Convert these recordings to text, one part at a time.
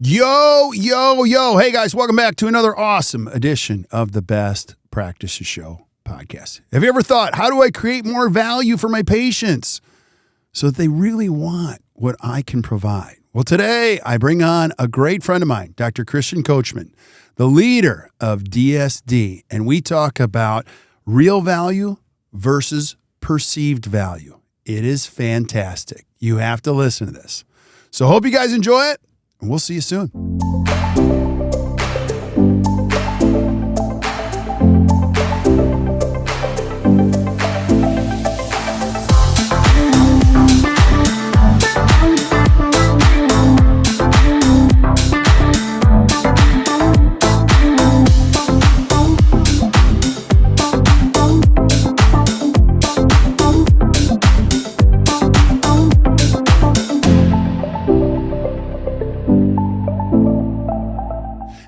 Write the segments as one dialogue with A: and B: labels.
A: Yo, yo, yo. Hey, guys, welcome back to another awesome edition of the Best Practices Show podcast. Have you ever thought, how do I create more value for my patients so that they really want what I can provide? Well, today I bring on a great friend of mine, Dr. Christian Coachman, the leader of DSD, and we talk about real value versus perceived value. It is fantastic. You have to listen to this. So hope you guys enjoy it. And we'll see you soon.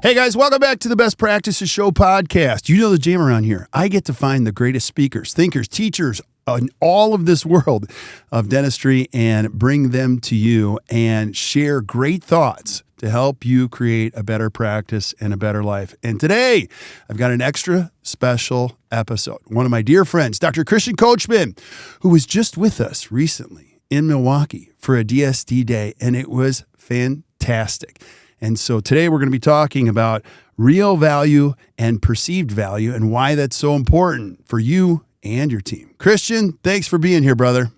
A: Hey guys, welcome back to the Best Practices Show podcast. You know the jam around here. I get to find the greatest speakers, thinkers, teachers in all of this world of dentistry and bring them to you and share great thoughts to help you create a better practice and a better life. And today, I've got an extra special episode. One of my dear friends, Dr. Christian Coachman, who was just with us recently in Milwaukee for a DSD day, and it was fantastic. And so today we're going to be talking about real value and perceived value and why that's so important for you and your team. Christian, thanks for being here, brother.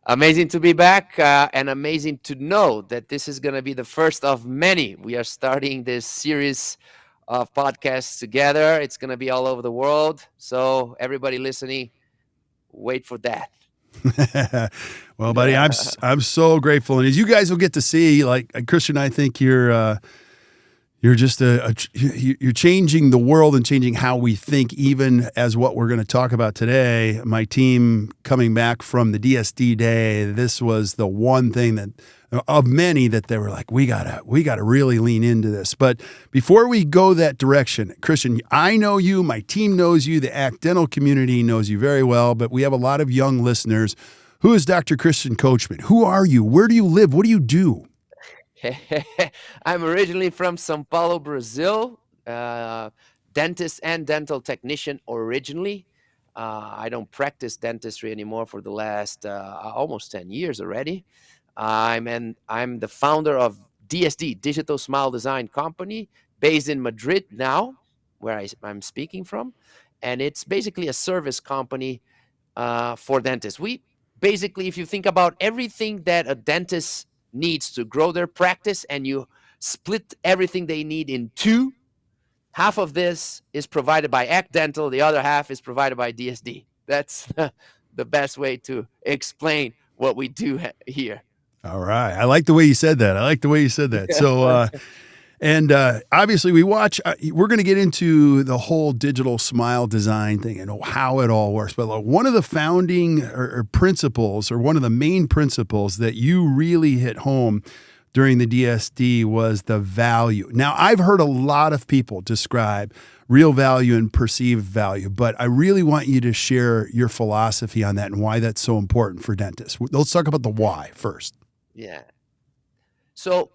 B: Amazing to be back and amazing to know that this is going to be the first of many. We are starting this series of podcasts together. It's going to be all over the world. So everybody listening, wait for that.
A: Well, buddy, I'm so grateful, and as you guys will get to see, like Christian, I think you're just you're changing the world and changing how we think, even as what we're going to talk about today. My team coming back from the DSD day, this was the one thing that of many that they were like, we gotta really lean into this. But before we go that direction, Christian, I know you, my team knows you, the ACT dental community knows you very well, but we have a lot of young listeners. Who is Dr. Christian Coachman? Who are you? Where do you live? What do you do?
B: I'm originally from São Paulo, Brazil, dentist and dental technician originally. I don't practice dentistry anymore for the last almost 10 years already. I'm the founder of DSD, Digital Smile Design Company, based in Madrid now, where I'm speaking from. And it's basically a service company for dentists. We basically, if you think about everything that a dentist needs to grow their practice and you split everything they need in two, half of this is provided by ACT Dental, the other half is provided by DSD. That's the best way to explain what we do here.
A: All right. I like the way you said that. So, and obviously we watch, we're going to get into the whole digital smile design thing and how it all works. But one of the founding or principles, or one of the main principles that you really hit home during the DSD was the value. Now, I've heard a lot of people describe real value and perceived value, but I really want you to share your philosophy on that and why that's so important for dentists. Let's talk about the why first.
B: Yeah. So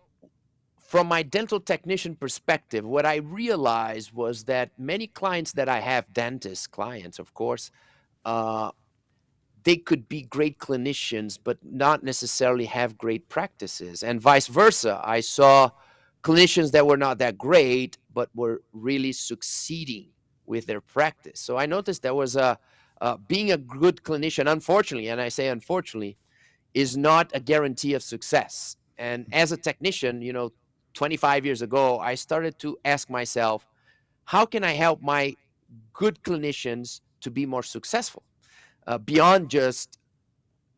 B: from my dental technician perspective, what I realized was that many clients that I have, dentist clients, of course, they could be great clinicians, but not necessarily have great practices, and vice versa. I saw clinicians that were not that great, but were really succeeding with their practice. So I noticed there was being a good clinician, unfortunately, and I say unfortunately, is not a guarantee of success. And as a technician, 25 years ago, I started to ask myself, how can I help my good clinicians to be more successful beyond just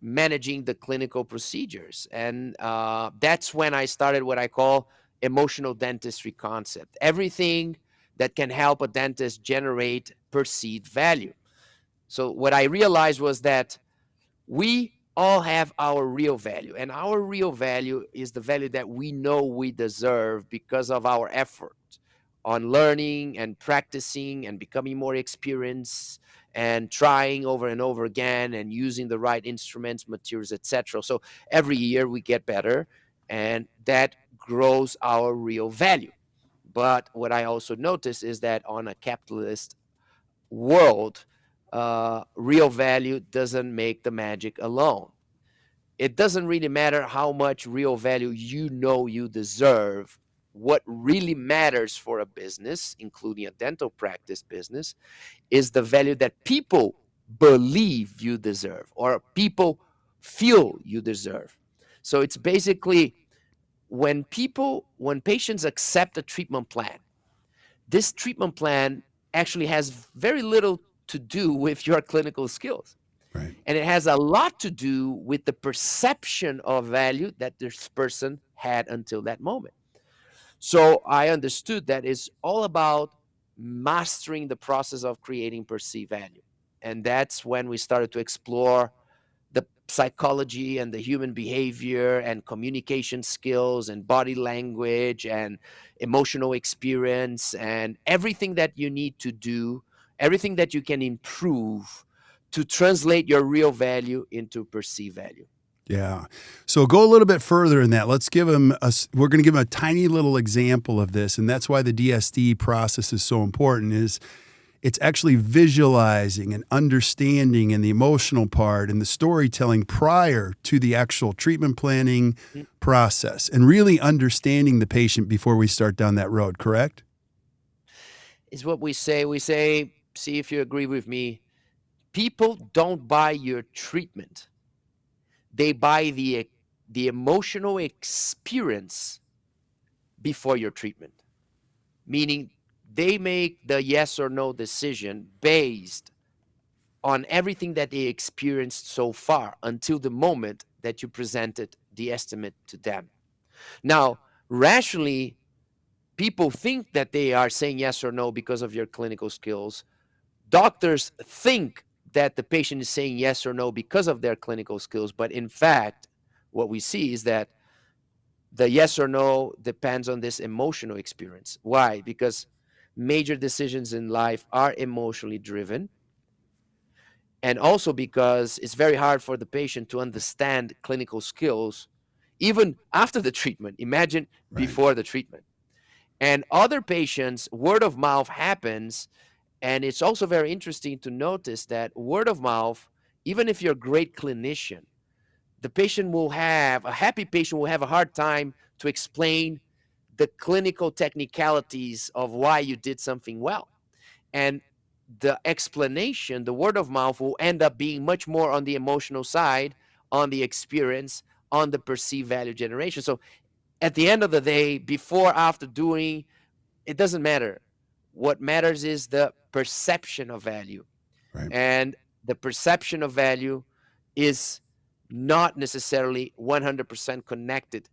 B: managing the clinical procedures? And that's when I started what I call emotional dentistry concept. Everything that can help a dentist generate perceived value. So what I realized was that we all have our real value, and our real value is the value that we know we deserve because of our effort on learning and practicing and becoming more experienced and trying over and over again and using the right instruments, materials, etc. So every year we get better. and that grows our real value. But what I also notice is that on a capitalist world, real value doesn't make the magic alone. It doesn't really matter how much real value you know you deserve. What really matters for a business, including a dental practice business, is the value that people believe you deserve or people feel you deserve. So it's basically when patients accept a treatment plan, this treatment plan actually has very little to do with your clinical skills.
A: Right.
B: And it has a lot to do with the perception of value that this person had until that moment. So I understood that it's all about mastering the process of creating perceived value. And that's when we started to explore the psychology and the human behavior and communication skills and body language and emotional experience and everything that you need to do, everything that you can improve to translate your real value into perceived value.
A: Yeah. So go a little bit further in that. Let's give them we're going to give them a tiny little example of this. And that's why the DSD process is so important is it's actually visualizing and understanding and the emotional part and the storytelling prior to the actual treatment planning
B: Mm.
A: process and really understanding the patient before we start down that road, correct?
B: Is what we say. We say, see if you agree with me. People don't buy your treatment. They buy the emotional experience before your treatment. Meaning they make the yes or no decision based on everything that they experienced so far until the moment that you presented the estimate to them. Now, rationally, people think that they are saying yes or no because of your clinical skills. Doctors think that the patient is saying yes or no because of their clinical skills, but in fact, what we see is that the yes or no depends on this emotional experience. Why? Because major decisions in life are emotionally driven, and also because it's very hard for the patient to understand clinical skills even after the treatment. Imagine
A: Right.
B: before the treatment. And other patients, word of mouth happens. And it's also very interesting to notice that word of mouth, even if you're a great clinician, the patient will have a happy patient will have a hard time to explain the clinical technicalities of why you did something well. And the explanation, the word of mouth, will end up being much more on the emotional side, on the experience, on the perceived value generation. So at the end of the day, before, after doing, it doesn't matter. What matters is the perception of value.
A: Right.
B: And the perception of value is not necessarily 100% connected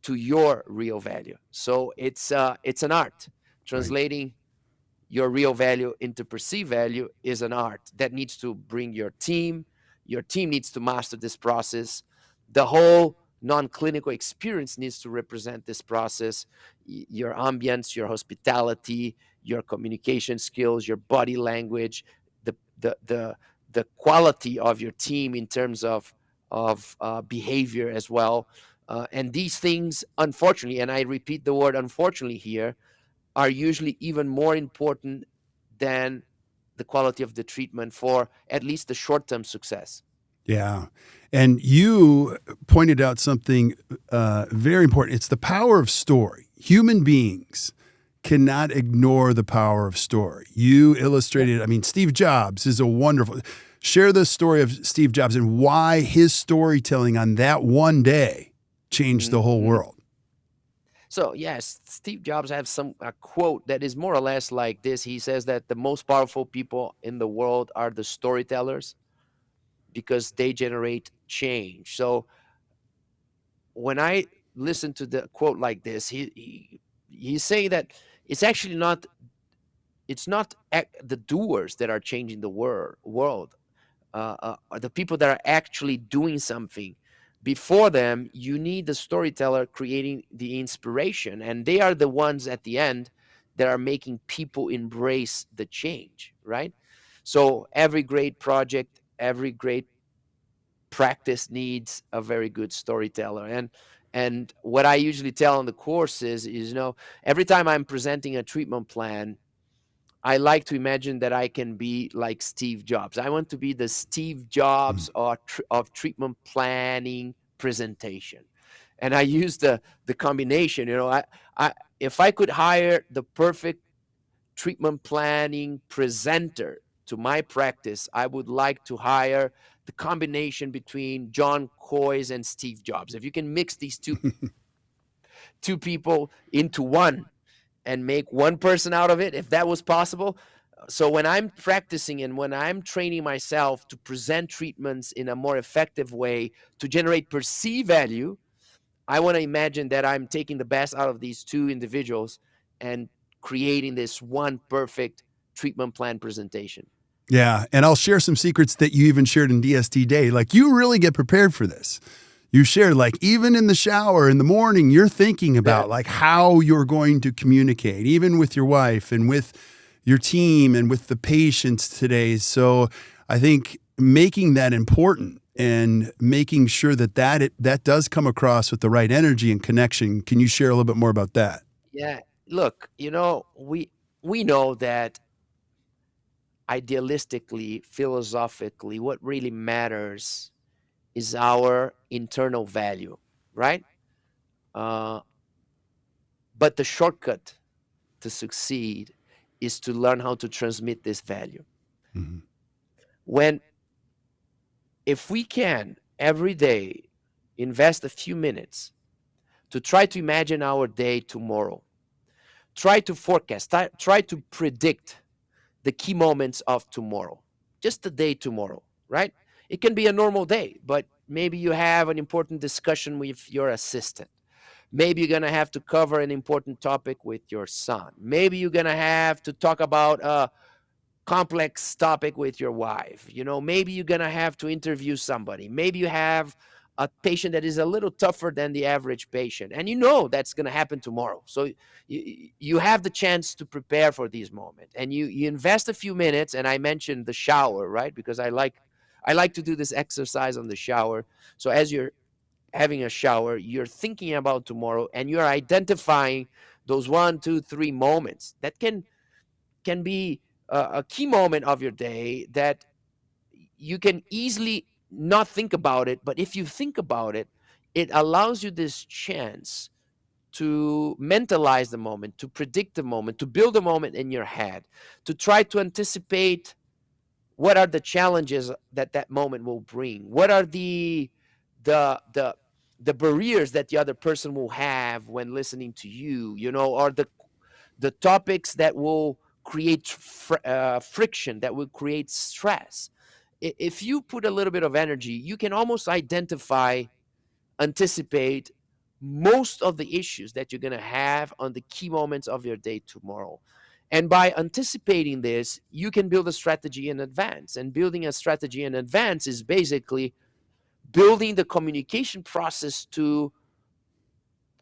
B: to your real value. So it's an art.
A: Right.
B: Translating your real value into perceived value is an art that needs to bring your team. Your team needs to master this process. The whole non-clinical experience needs to represent this process. Your ambience, your hospitality, your communication skills, your body language, the the the the quality of your team in terms of behavior as well. And these things, unfortunately, and I repeat the word unfortunately here, are usually even more important than the quality of the treatment for at least the short-term success.
A: Yeah. And you pointed out something very important. It's the power of story. Human beings cannot ignore the power of story. You illustrated, I mean, Steve Jobs is a wonderful. Share the story of Steve Jobs and why his storytelling on that one day changed the whole
B: Mhm.
A: world.
B: So yes, Steve Jobs has a quote that is more or less like this. He says that the most powerful people in the world are the storytellers because they generate change. So when I listen to the quote like this, he's saying that it's actually not the doers that are changing the world. The people that are actually doing something. Before them, you need the storyteller creating the inspiration, and they are the ones at the end that are making people embrace the change, right? So every great project, every great practice needs a very good storyteller. And what I usually tell in the course is, every time I'm presenting a treatment plan, I like to imagine that I can be like Steve Jobs. I want to be the Steve
A: Mm.
B: Jobs of treatment planning presentation. And I use the combination, I if I could hire the perfect treatment planning presenter to my practice, I would like to hire the combination between John Coyce and Steve Jobs. If you can mix these two people into one and make one person out of it, if that was possible. So when I'm practicing and when I'm training myself to present treatments in a more effective way to generate perceived value, I want to imagine that I'm taking the best out of these two individuals and creating this one perfect treatment plan presentation.
A: Yeah. And I'll share some secrets that you even shared in DST Day. Like, you really get prepared for this. You shared, like, even in the shower in the morning, you're thinking about like how you're going to communicate, even with your wife and with your team and with the patients today. So I think making that important and making sure that does come across with the right energy and connection. Can you share a little bit more about that?
B: Yeah. Look, we know that idealistically, philosophically, what really matters is our internal value, right? Uh, but the shortcut to succeed is to learn how to transmit this value.
A: Mhm.
B: When, if we can every day invest a few minutes to try to imagine our day tomorrow, try to forecast, try to predict the key moments of tomorrow, just the day tomorrow, right? It can be a normal day, but maybe you have an important discussion with your assistant. Maybe you're going to have to cover an important topic with your son. Maybe you're going to have to talk about a complex topic with your wife. Maybe you're going to have to interview somebody. Maybe you have a patient that is a little tougher than the average patient. And that's going to happen tomorrow. So you have the chance to prepare for these moments. And you invest a few minutes. And I mentioned the shower, right? Because I like to do this exercise on the shower. So as you're having a shower, you're thinking about tomorrow and you're identifying those 1, 2, 3 moments that can be a key moment of your day that you can easily not think about it. But if you think about it, it allows you this chance to mentalize the moment, to predict the moment, to build a moment in your head, to try to anticipate what are the challenges that moment will bring. What are the the the barriers that the other person will have when listening to you, or the topics that will create friction, that will create stress. If you put a little bit of energy, you can almost anticipate most of the issues that you're going to have on the key moments of your day tomorrow. And by anticipating this, you can build a strategy in advance. And building a strategy in advance is basically building the communication process to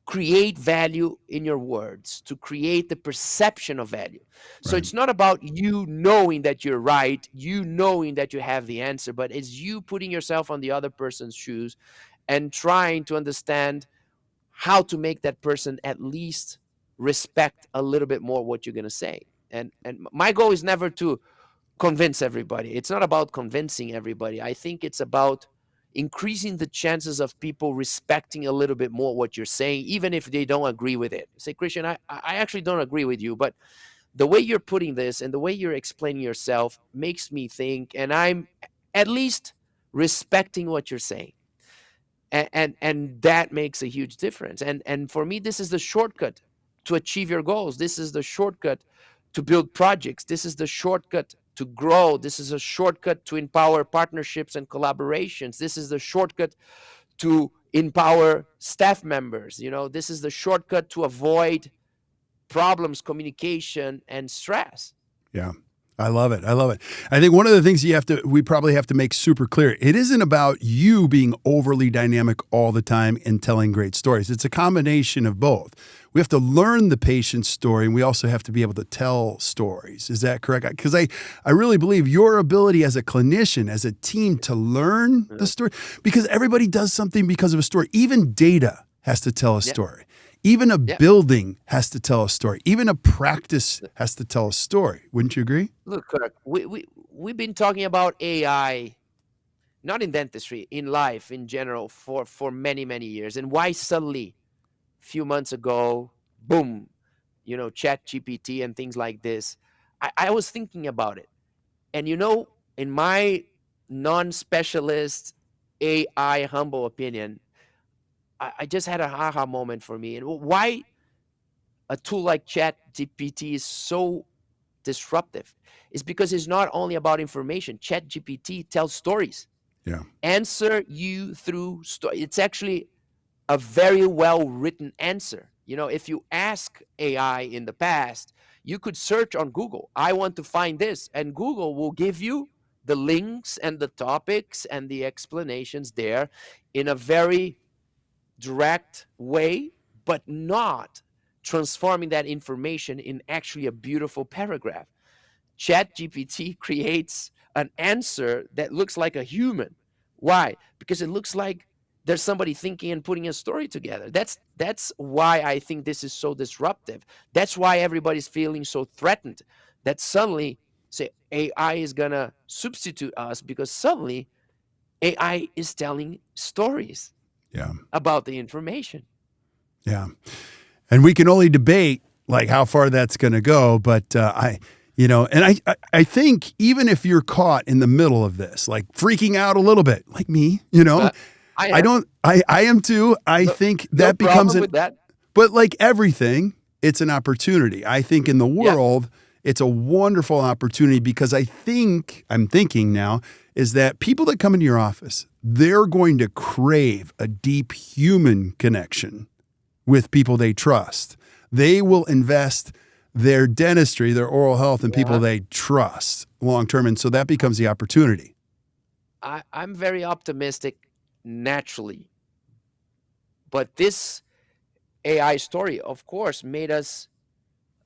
B: create value in your words, to create the perception of value. So
A: Right.
B: it's not about you knowing that you're right, you knowing that you have the answer, but it's you putting yourself on the other person's shoes and trying to understand how to make that person at least respect a little bit more what you're going to say. And my goal is never to convince everybody. It's not about convincing everybody. I think it's about increasing the chances of people respecting a little bit more what you're saying, even if they don't agree with it. Say, Christian, I actually don't agree with you, but the way you're putting this and the way you're explaining yourself makes me think, and I'm at least respecting what you're saying. And that makes a huge difference. And for me, this is the shortcut to achieve your goals. This is the shortcut to build projects. This is the shortcut to grow. This is a shortcut to empower partnerships and collaborations. This is the shortcut to empower staff members. This is the shortcut to avoid problems, communication, and stress.
A: Yeah. I love it. I love it. I think one of the things we probably have to make super clear, it isn't about you being overly dynamic all the time and telling great stories. It's a combination of both. We have to learn the patient's story, and we also have to be able to tell stories. Is that correct? Because I really believe your ability as a clinician, as a team, to learn the story, because everybody does something because of a story. Even data has to tell a
B: Yeah.
A: story. Even a
B: Yeah.
A: building has to tell a story. Even a practice has to tell a story. Wouldn't you agree?
B: Look, Kirk, we've been talking about AI, not in dentistry, in life in general, for many, many years. And why suddenly, a few months ago, boom, Chat GPT and things like this. I was thinking about it. And in my non-specialist AI humble opinion, I just had a aha moment for me. And why a tool like Chat GPT is so disruptive is because it's not only about information. Chat GPT tells stories,
A: Yeah.
B: answer you through story. It's actually a very well written answer. If you ask AI in the past, you could search on Google, I want to find this, and Google will give you the links and the topics and the explanations there in a very direct way, but not transforming that information in actually a beautiful paragraph. Chat GPT creates an answer that looks like a human. Why? Because it looks like there's somebody thinking and putting a story together. That's why I think this is so disruptive. That's why everybody's feeling so threatened that suddenly say AI is gonna substitute us because suddenly AI is telling stories
A: Yeah.
B: about the information.
A: Yeah. And we can only debate like how far that's going to go. But I think even if you're caught in the middle of this, like freaking out a little bit, like me,
B: I am.
A: I am too. I
B: No,
A: think
B: no
A: that becomes
B: problem with that.
A: but like everything, it's an opportunity. I think in the
B: Yeah.
A: world, it's a wonderful opportunity because I'm thinking now is that people that come into your office, they're going to crave a deep human connection with people they trust. They will invest their dentistry, their oral health, in people
B: Yeah.
A: they trust long term. And so that becomes the opportunity.
B: I'm very optimistic naturally. But this AI story, of course, made us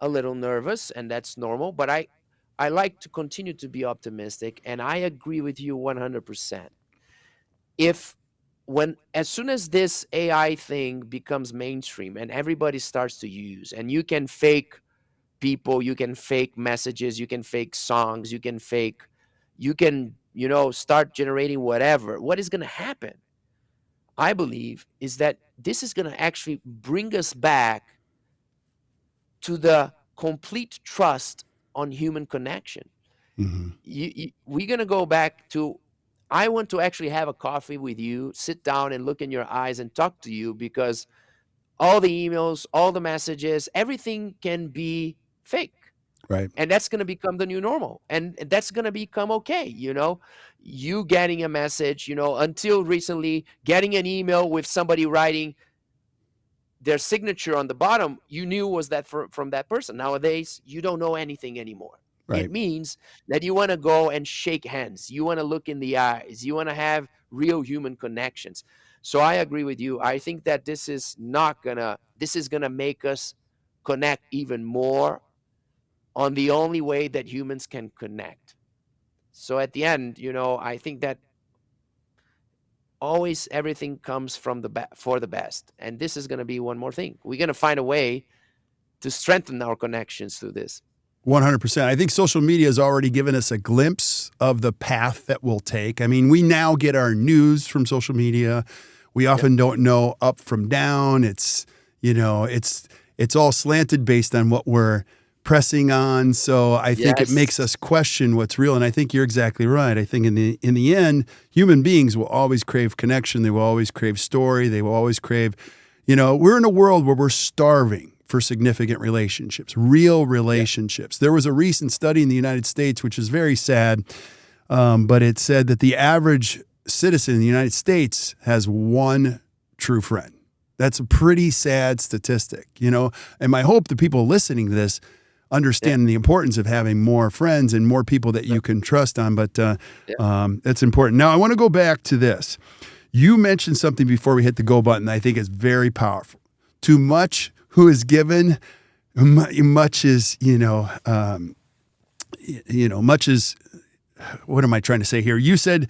B: a little nervous, and that's normal. But I like to continue to be optimistic, and I agree with you 100%. If as soon as this AI thing becomes mainstream and everybody starts to use, and you can fake people, you can fake messages, you can fake songs, you can, start generating whatever, what is going to happen? I believe is that this is going to actually bring us back to the complete trust on human connection.
A: Mm-hmm.
B: We're going to go back to, I want to actually have a coffee with you, sit down and look in your eyes and talk to you, because all the emails, all the messages, everything can be fake.
A: Right.
B: And that's going to become the new normal. And that's going to become okay. You getting a message, until recently, getting an email with somebody writing their signature on the bottom, you knew was that from that person. Nowadays, you don't know anything anymore. It
A: Right.
B: means that you want to go and shake hands. You want to look in the eyes. You want to have real human connections. So I agree with you. I think that this is going to make us connect even more on the only way that humans can connect. So at the end, I think that always everything comes from for the best. And this is going to be one more thing. We're going to find a way to strengthen our connections through this.
A: 100%. I think social media has already given us a glimpse of the path that we'll take. I mean, we now get our news from social media. We often don't know up from down. It's all slanted based on what we're pressing on. So I think it makes us question what's real. And I think you're exactly right. I think in the end, human beings will always crave connection. They will always crave story. They will always crave, we're in a world where we're starving for significant relationships, real relationships. There was a recent study in the United States, which is very sad, but it said that the average citizen in the United States has one true friend. That's a pretty sad statistic, and my hope that people listening to this understand the importance of having more friends and more people that you can trust on, but that's important. Now, I want to go back to this. You mentioned something before we hit the go button that I think is very powerful. Too much who is given, much is, much is, what am I trying to say here? You said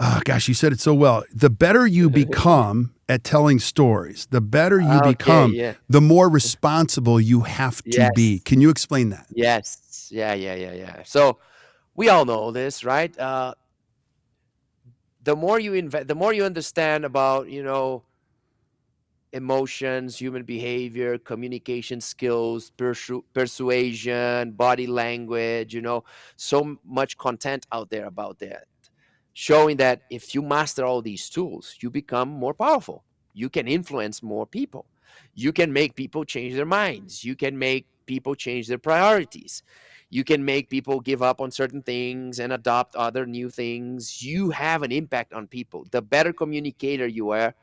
A: oh gosh, you said it so well. The better you become at telling stories, the better you
B: Okay,
A: become,
B: yeah.
A: the more responsible you have to be.
B: Yes.
A: Can you explain that?
B: Yes. Yeah, yeah, yeah, yeah. So we all know this, right? The more you invest, the more you understand about, emotions, human behavior, communication skills, persuasion, body language, so much content out there about that, showing that if you master all these tools, you become more powerful. You can influence more people. You can make people change their minds. You can make people change their priorities. You can make people give up on certain things and adopt other new things. You have an impact on people. The better communicator you are,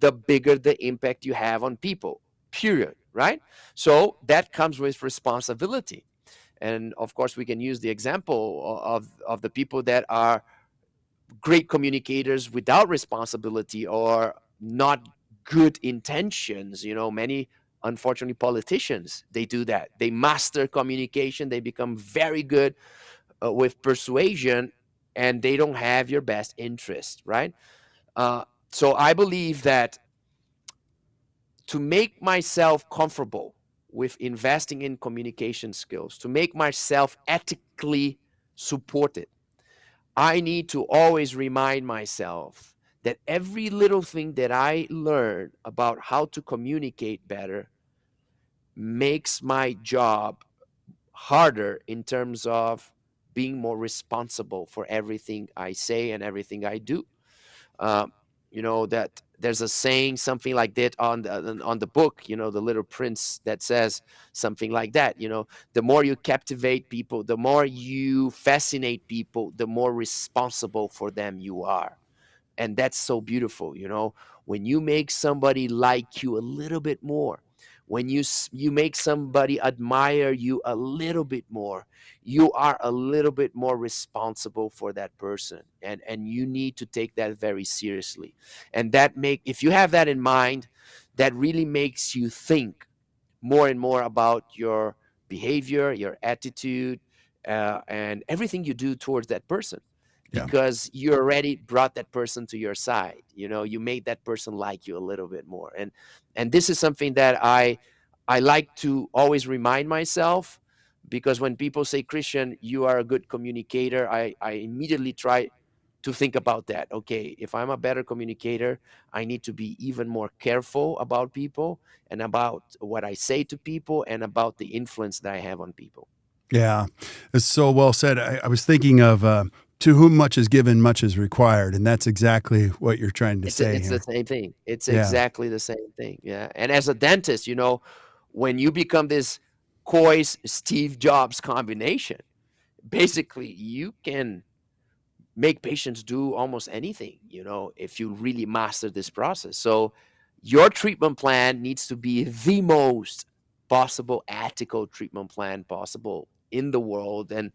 B: the bigger the impact you have on people, period, right? So that comes with responsibility. And of course, we can use the example of the people that are great communicators without responsibility or not good intentions. Many, unfortunately, politicians, they do that. They master communication, they become very good with persuasion, and they don't have your best interest, right? So I believe that to make myself comfortable with investing in communication skills, to make myself ethically supported, I need to always remind myself that every little thing that I learn about how to communicate better makes my job harder in terms of being more responsible for everything I say and everything I do. Um, that there's a saying, something like that on the book, The Little Prince, that says something like that. The more you captivate people, the more you fascinate people, the more responsible for them you are. And that's so beautiful, when you make somebody like you a little bit more, when you make somebody admire you a little bit more, you are a little bit more responsible for that person, and you need to take that very seriously. And if you have that in mind, that really makes you think more and more about your behavior, your attitude, and everything you do towards that person,
A: Yeah.
B: because you already brought that person to your side. You made that person like you a little bit more, and this is something that I like to always remind myself, because when people say, Christian, you are a good communicator, I immediately try to think about that. Okay, if I'm a better communicator, I need to be even more careful about people and about what I say to people and about the influence that I have on people.
A: Yeah. It's so well said. I was thinking of to whom much is given, much is required. And that's exactly what you're trying to say
B: It's the
A: here.
B: same thing. It's
A: Yeah.
B: exactly the same thing. Yeah. And as a dentist, when you become this coy Steve Jobs combination, basically you can make patients do almost anything, if you really master this process. So your treatment plan needs to be the most possible ethical treatment plan possible in the world. And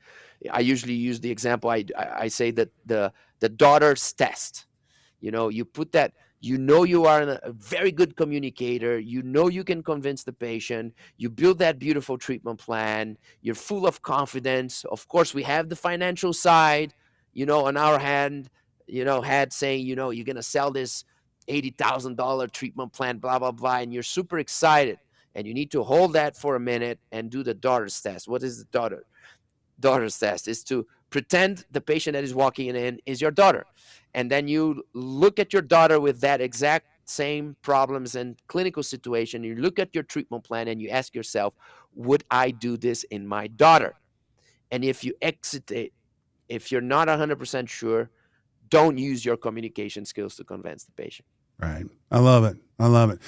B: I usually use the example, I say that the daughter's test. You put that, you are a very good communicator, you can convince the patient, you build that beautiful treatment plan, you're full of confidence. Of course, we have the financial side, on our hand, had saying, you're going to sell this $80,000 treatment plan, blah, blah, blah, and you're super excited. And you need to hold that for a minute and do the daughter's test. What is the daughter's test? Is to pretend the patient that is walking in is your daughter. And then you look at your daughter with that exact same problems and clinical situation. You look at your treatment plan and you ask yourself, would I do this in my daughter? And if you exit it, if you're not 100% sure, don't use your communication skills to convince the patient.
A: Right. I love it. I love it.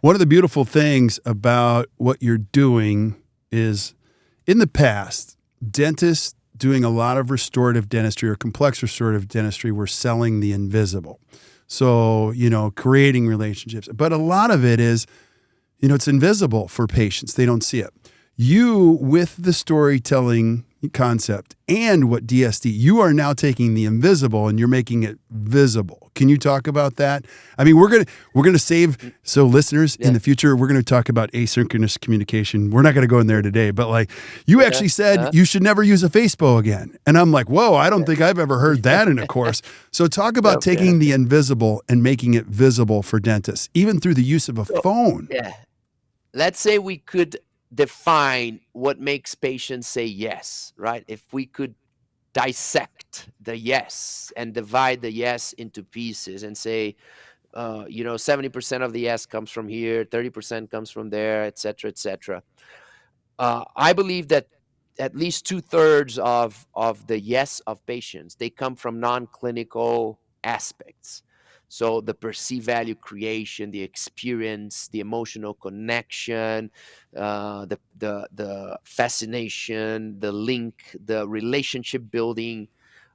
A: One of the beautiful things about what you're doing is in the past, dentists doing a lot of restorative dentistry or complex restorative dentistry were selling the invisible. So, creating relationships. But a lot of it is, it's invisible for patients. They don't see it. you, with the storytelling concept and what DSD, you are now taking the invisible and you're making it visible. Can you talk about that? I mean, we're gonna save, so listeners in
B: Yeah.
A: the future, we're gonna talk about asynchronous communication. We're not gonna go in there today, but like you
B: Yeah.
A: actually said you should never use a Facebook again. And I'm like, whoa, I don't
B: Yeah.
A: think I've ever heard that in a course. So talk about taking the invisible and making it visible for dentists, even through the use of a
B: So,
A: phone.
B: yeah. Let's say we could define what makes patients say yes, right? If we could dissect the yes and divide the yes into pieces and say, 70% of the yes comes from here, 30% comes from there, et cetera, et cetera. I believe that at least 2/3 of the yes of patients, they come from non-clinical aspects. So the perceived value creation, the experience, the emotional connection, the fascination, the link, the relationship building,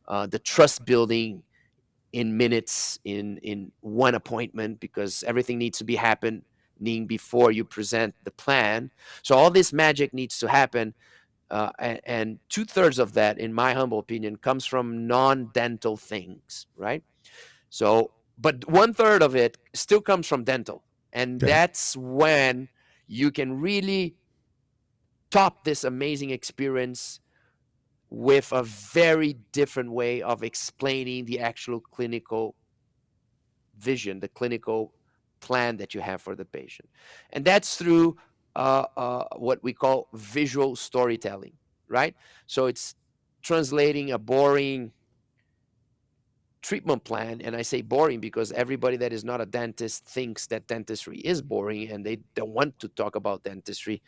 B: the trust building in minutes, in one appointment, because everything needs to be happening before you present the plan. So all this magic needs to happen, and 2/3 of that, in my humble opinion, comes from non-dental things, right? So, but 1/3 of it still comes from dental, and
A: Okay.
B: that's when you can really top this amazing experience with a very different way of explaining the actual clinical vision, the clinical plan that you have for the patient. And that's through what we call visual storytelling, right? So it's translating a boring treatment plan. And I say boring because everybody that is not a dentist thinks that dentistry is boring and they don't want to talk about dentistry.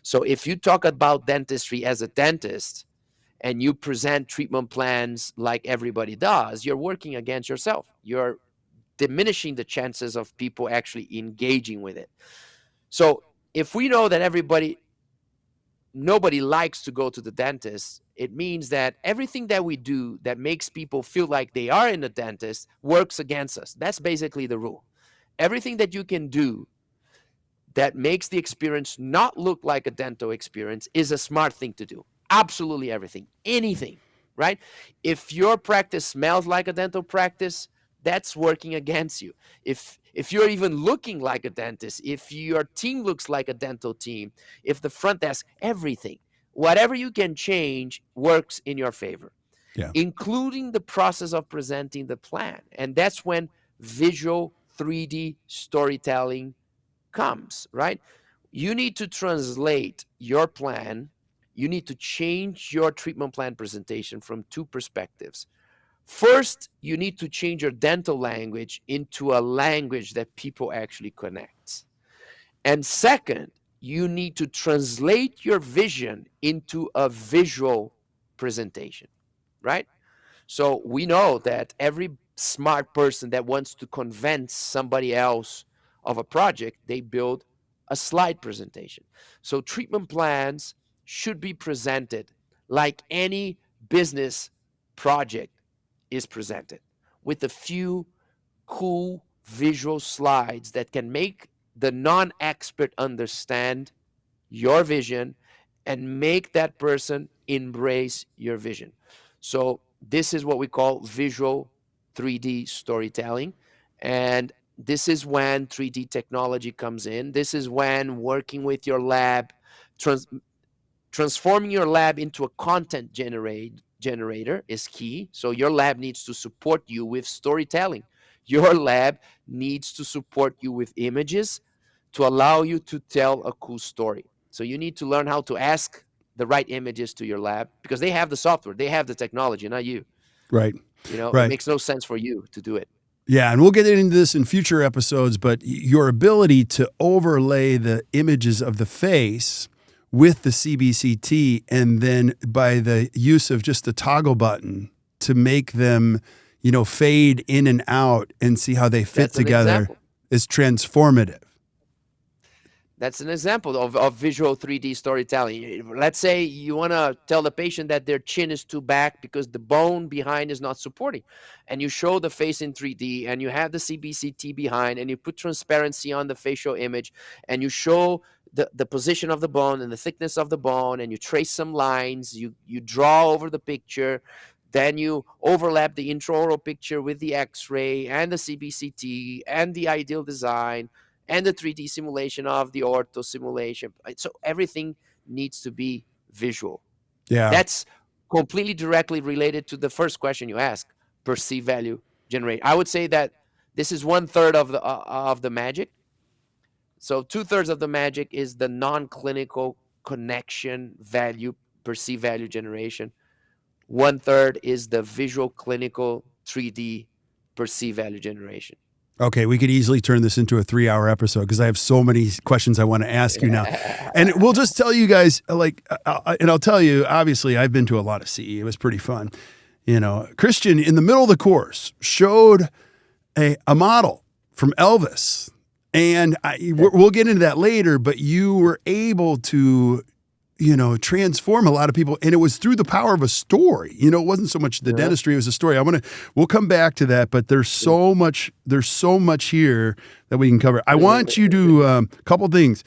B: So if you talk about dentistry as a dentist and you present treatment plans like everybody does, you're working against yourself. You're diminishing the chances of people actually engaging with it. So if we know that nobody likes to go to the dentist, it means that everything that we do that makes people feel like they are in the dentist works against us. That's basically the rule. Everything that you can do that makes the experience not look like a dental experience is a smart thing to do. Absolutely everything, anything, right? If your practice smells like a dental practice, that's working against you. If you're even looking like a dentist, if your team looks like a dental team, if the front desk, everything, whatever you can change works in your favor,
A: Yeah.
B: including the process of presenting the plan. And that's when visual 3D storytelling comes, right? You need to translate your plan. You need to change your treatment plan presentation from two perspectives. First, you need to change your dental language into a language that people actually connect. And second, you need to translate your vision into a visual presentation, right? So we know that every smart person that wants to convince somebody else of a project, they build a slide presentation. So treatment plans should be presented like any business project is presented, with a few cool visual slides that can make the non-expert understand your vision and make that person embrace your vision. So this is what we call visual 3D storytelling. And this is when 3D technology comes in. This is when working with your lab, trans- transforming your lab into a content generator is key. So your lab needs to support you with storytelling. Your lab needs to support you with images to allow you to tell a cool story. So you need to learn how to ask the right images to your lab because they have the software, they have the technology, not you.
A: Right.
B: It
A: Right.
B: makes no sense for you to do it.
A: Yeah, and we'll get into this in future episodes, but your ability to overlay the images of the face with the CBCT and then by the use of just the toggle button to make them, fade in and out and see how they fit
B: That's an
A: together
B: example.
A: is transformative.
B: That's an example of visual 3D storytelling. Let's say you want to tell the patient that their chin is too back because the bone behind is not supporting. And you show the face in 3D and you have the CBCT behind and you put transparency on the facial image and you show the position of the bone and the thickness of the bone, and you trace some lines, you draw over the picture, then you overlap the intraoral picture with the X-ray and the CBCT and the ideal design and the 3D simulation of the ortho simulation. So everything needs to be visual.
A: Yeah.
B: That's completely directly related to the first question you asked, perceived value generate. I would say that this is 1/3 of the magic. So 2/3 of the magic is the non-clinical connection value, perceived value generation. 1/3 is the visual clinical 3D perceived value generation.
A: Okay, we could easily turn this into a 3-hour episode because I have so many questions I want to ask you now. And we'll just tell you guys, and I'll tell you, obviously, I've been to a lot of CE. It was pretty fun. Christian, in the middle of the course, showed a model from Elvis. And we'll get into that later, but you were able to, transform a lot of people. And it was through the power of a story. It wasn't so much the dentistry, it was a story. We'll come back to that, but there's so much here that we can cover. I want you to, a couple things.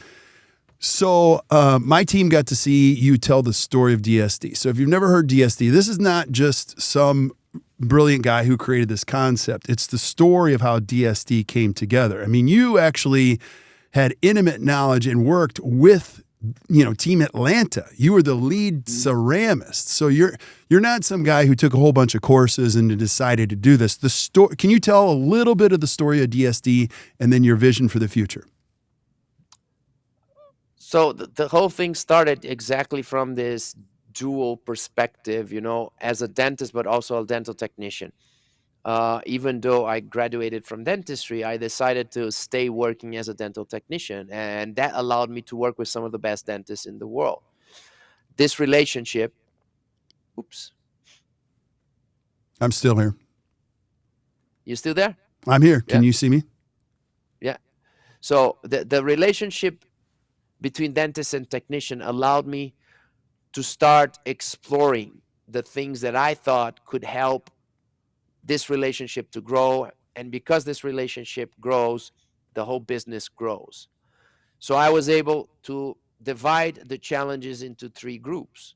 A: So my team got to see you tell the story of DSD. So if you've never heard DSD, this is not just some brilliant guy who created this concept. It's the story of how DSD came together. I mean, you actually had intimate knowledge and worked with, Team Atlanta. You were the lead ceramist. So you're not some guy who took a whole bunch of courses and decided to do this. Can you tell a little bit of the story of DSD and then your vision for the future?
B: So the whole thing started exactly from this dual perspective, as a dentist, but also a dental technician. Even though I graduated from dentistry, I decided to stay working as a dental technician, and that allowed me to work with some of the best dentists in the world. This relationship, oops.
A: I'm still here.
B: You still there?
A: I'm here. Can you see me?
B: Yeah. So the relationship between dentist and technician allowed me to start exploring the things that I thought could help this relationship to grow. And because this relationship grows, the whole business grows. So I was able to divide the challenges into 3 groups.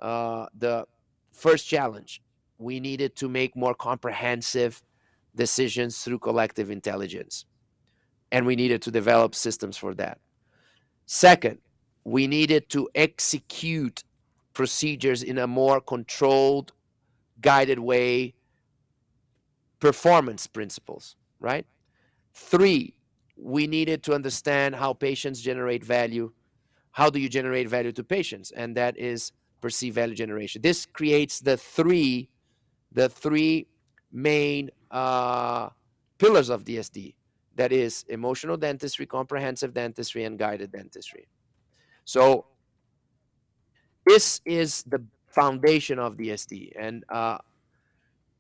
B: The first challenge, we needed to make more comprehensive decisions through collective intelligence. And we needed to develop systems for that. Second, we needed to execute procedures in a more controlled, guided way, performance principles, right? 3, we needed to understand how patients generate value. How do you generate value to patients? And that is perceived value generation. This creates the three main pillars of DSD. That is emotional dentistry, comprehensive dentistry, and guided dentistry. So this is the foundation of DSD. And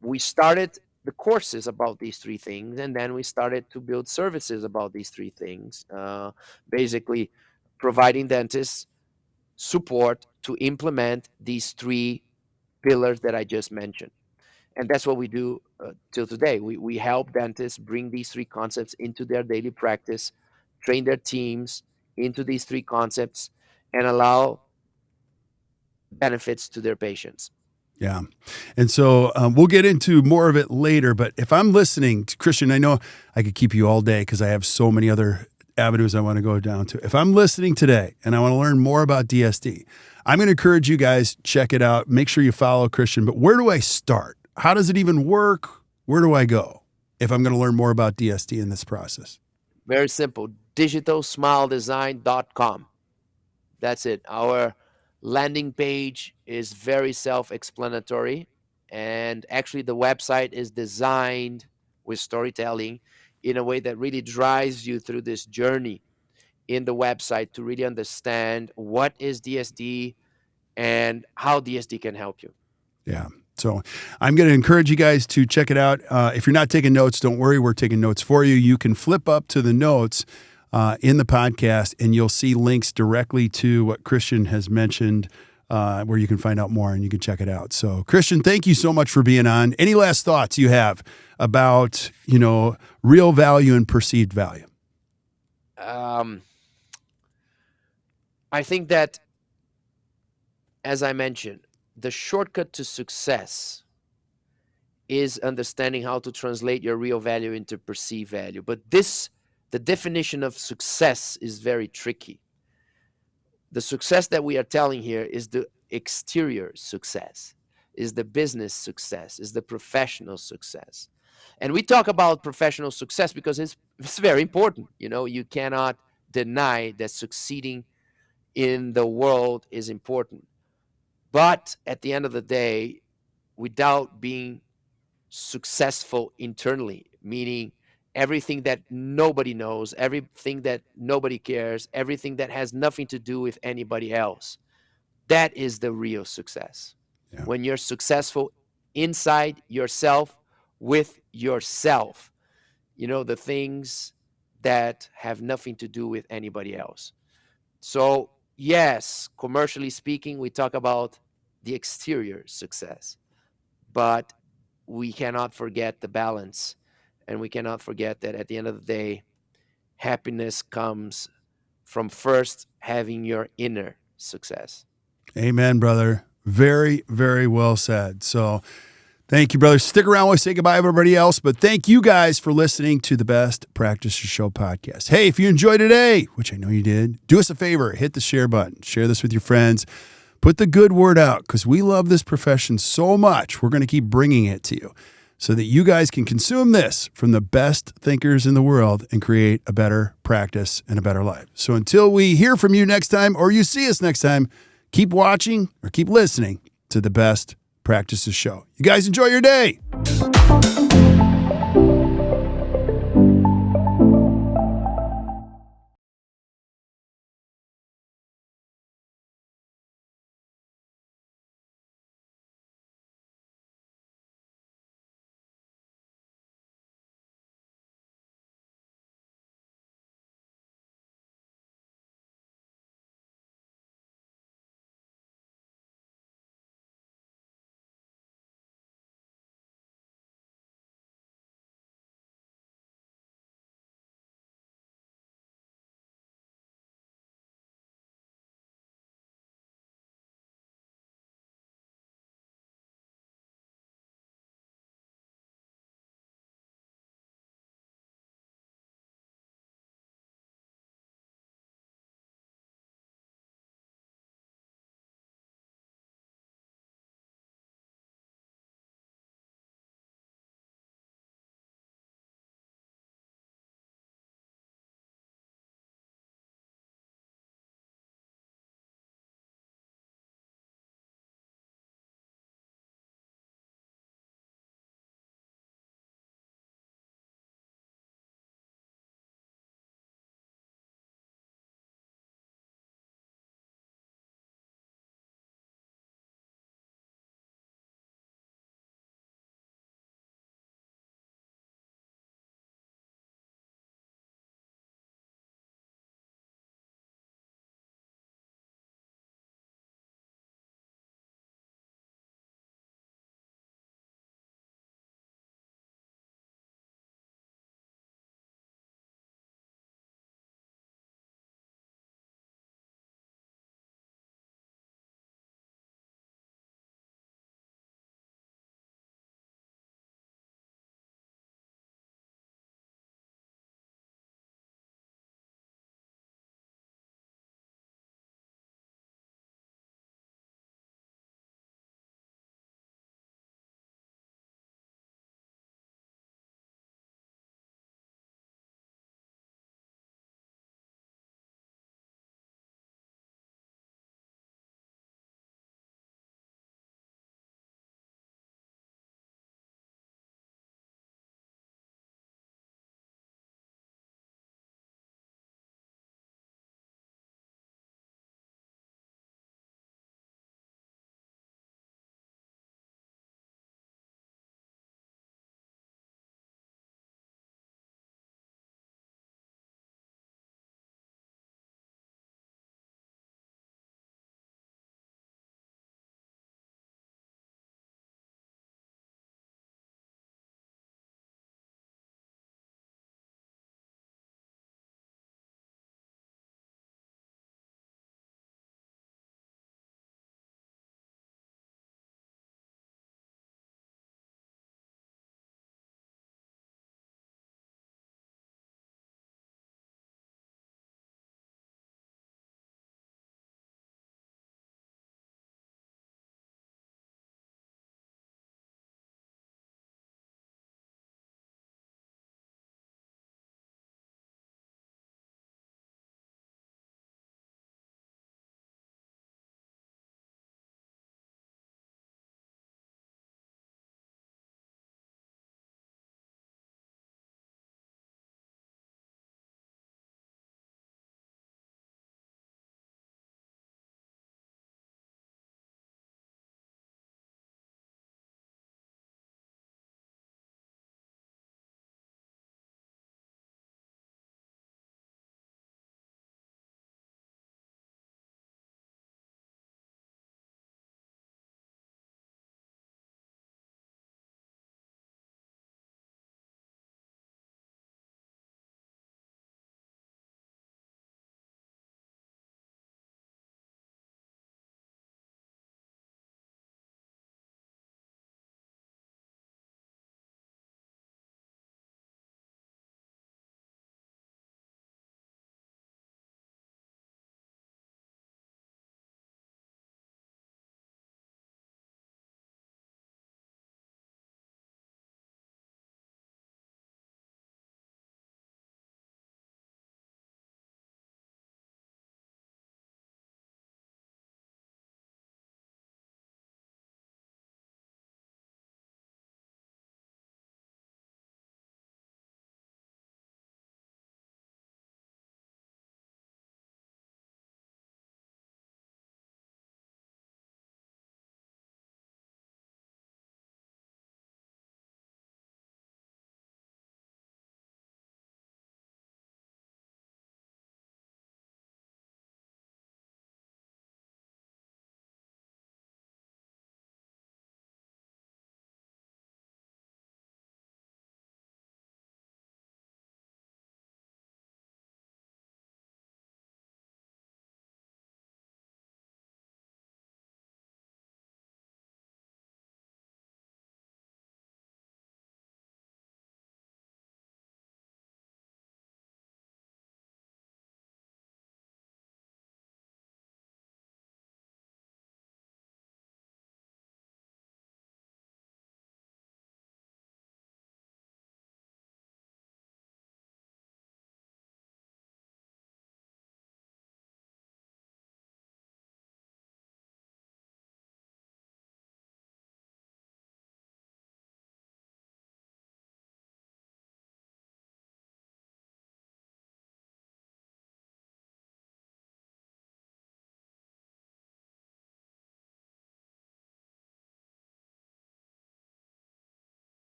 B: we started the courses about these 3 things, and then we started to build services about these 3 things, basically providing dentists support to implement these 3 pillars that I just mentioned. And that's what we do till today. We help dentists bring these 3 concepts into their daily practice, train their teams into these 3 concepts, and allow benefits to their patients.
A: Yeah. And so we'll get into more of it later. But if I'm listening to Christian, I know I could keep you all day because I have so many other avenues I want to go down to. If I'm listening today and I want to learn more about DSD, I'm going to encourage you guys, check it out. Make sure you follow Christian. But where do I start? How does it even work? Where do I go if I'm going to learn more about DSD in this process?
B: Very simple. digitalsmiledesign.com. That's it. Our landing page is very self-explanatory, and actually the website is designed with storytelling in a way that really drives you through this journey in the website to really understand what is DSD and how DSD can help you.
A: Yeah. So I'm going to encourage you guys to check it out. If you're not taking notes, don't worry. We're taking notes for you. You can flip up to the notes in the podcast, and you'll see links directly to what Christian has mentioned, where you can find out more and you can check it out. So Christian, thank you so much for being on. Any last thoughts you have about, real value and perceived value?
B: I think that, as I mentioned, the shortcut to success is understanding how to translate your real value into perceived value. But the definition of success is very tricky. The success that we are telling here is the exterior success, is the business success, is the professional success. And we talk about professional success because it's very important. You cannot deny that succeeding in the world is important. But at the end of the day, without being successful internally, meaning everything that nobody knows, everything that nobody cares, everything that has nothing to do with anybody else, that is the real success.
A: Yeah.
B: When you're successful inside yourself, with yourself, the things that have nothing to do with anybody else. So yes, commercially speaking, we talk about the exterior success, but we cannot forget the balance, and we cannot forget that at the end of the day, happiness comes from first having your inner success.
A: Amen, brother. Very, very well said. So thank you, brother. Stick around while we say goodbye to everybody else, but thank you guys for listening to the Best Practices Show podcast. Hey, if you enjoyed today, which I know you did, do us a favor, hit the share button, share this with your friends, put the good word out, because we love this profession so much. We're going to keep bringing it to you so that you guys can consume this from the best thinkers in the world and create a better practice and a better life. So until we hear from you next time, or you see us next time, keep watching or keep listening to the Best Practices Show. You guys enjoy your day.